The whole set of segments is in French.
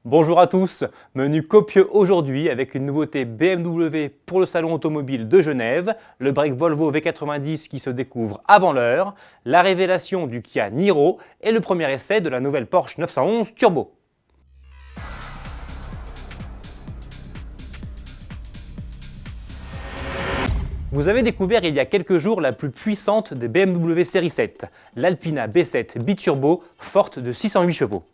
Bonjour à tous, menu copieux aujourd'hui avec une nouveauté BMW pour le salon automobile de Genève, le break Volvo V90 qui se découvre avant l'heure, la révélation du Kia Niro et le premier essai de la nouvelle Porsche 911 Turbo. Vous avez découvert il y a quelques jours la plus puissante des BMW série 7, l'Alpina B7 biturbo forte de 608 chevaux.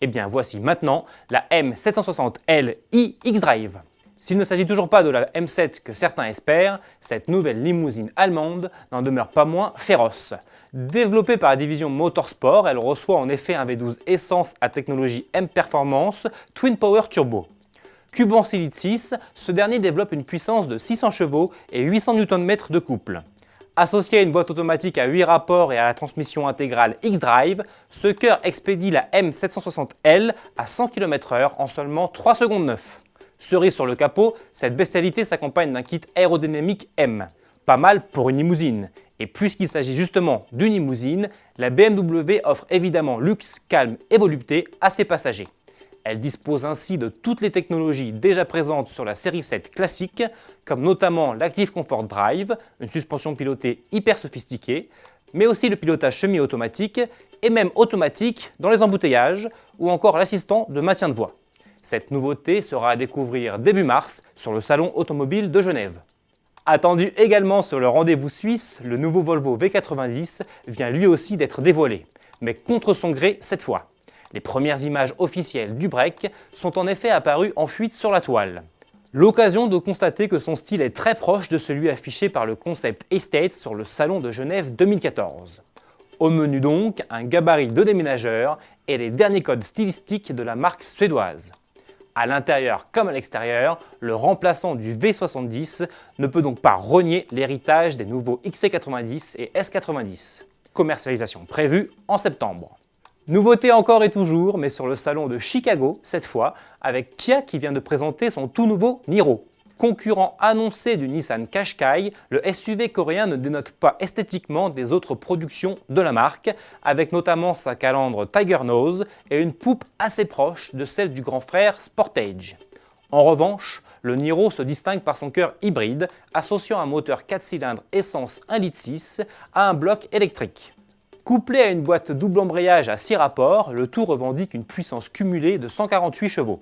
Et bien voici maintenant la M760L iX-Drive. S'il ne s'agit toujours pas de la M7 que certains espèrent, cette nouvelle limousine allemande n'en demeure pas moins féroce. Développée par la division Motorsport, elle reçoit en effet un V12 essence à technologie M-Performance Twin Power Turbo. Cube en Silite 6, ce dernier développe une puissance de 600 chevaux et 800 Nm de couple. Associé à une boîte automatique à 8 rapports et à la transmission intégrale X-Drive, ce cœur expédie la M760L à 100 km/h en seulement 3 secondes 9. Cerise sur le capot, cette bestialité s'accompagne d'un kit aérodynamique M. Pas mal pour une limousine. Et puisqu'il s'agit justement d'une limousine, la BMW offre évidemment luxe, calme et volupté à ses passagers. Elle dispose ainsi de toutes les technologies déjà présentes sur la série 7 classique, comme notamment l'Active Comfort Drive, une suspension pilotée hyper sophistiquée, mais aussi le pilotage semi-automatique et même automatique dans les embouteillages, ou encore l'assistant de maintien de voie. Cette nouveauté sera à découvrir début mars sur le salon automobile de Genève. Attendu également sur le rendez-vous suisse, le nouveau Volvo V90 vient lui aussi d'être dévoilé, mais contre son gré cette fois. Les premières images officielles du break sont en effet apparues en fuite sur la toile. L'occasion de constater que son style est très proche de celui affiché par le concept Estate sur le salon de Genève 2014. Au menu donc, un gabarit de déménageur et les derniers codes stylistiques de la marque suédoise. À l'intérieur comme à l'extérieur, le remplaçant du V70 ne peut donc pas renier l'héritage des nouveaux XC90 et S90. Commercialisation prévue en septembre. Nouveauté encore et toujours, mais sur le salon de Chicago, cette fois, avec Kia qui vient de présenter son tout nouveau Niro. Concurrent annoncé du Nissan Qashqai, le SUV coréen ne dénote pas esthétiquement des autres productions de la marque, avec notamment sa calandre Tiger Nose et une poupe assez proche de celle du grand frère Sportage. En revanche, le Niro se distingue par son cœur hybride, associant un moteur 4 cylindres essence 1,6 L à un bloc électrique. Couplé à une boîte double embrayage à 6 rapports, le tout revendique une puissance cumulée de 148 chevaux.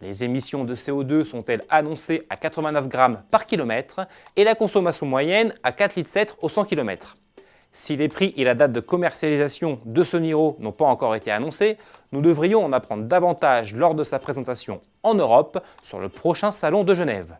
Les émissions de CO2 sont-elles annoncées à 89 grammes par kilomètre et la consommation moyenne à 4,7 litres au 100 km. Si les prix et la date de commercialisation de ce Niro n'ont pas encore été annoncés, nous devrions en apprendre davantage lors de sa présentation en Europe sur le prochain salon de Genève.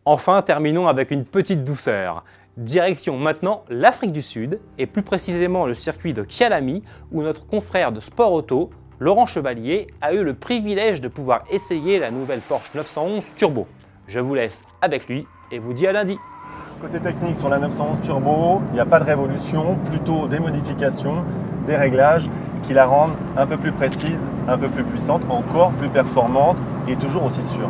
Enfin, terminons avec une petite douceur. Direction maintenant l'Afrique du Sud et plus précisément le circuit de Kyalami où notre confrère de Sport Auto, Laurent Chevalier, a eu le privilège de pouvoir essayer la nouvelle Porsche 911 Turbo. Je vous laisse avec lui et vous dis à lundi. Côté technique sur la 911 Turbo, il n'y a pas de révolution, plutôt des modifications, des réglages qui la rendent un peu plus précise, un peu plus puissante, encore plus performante et toujours aussi sûre.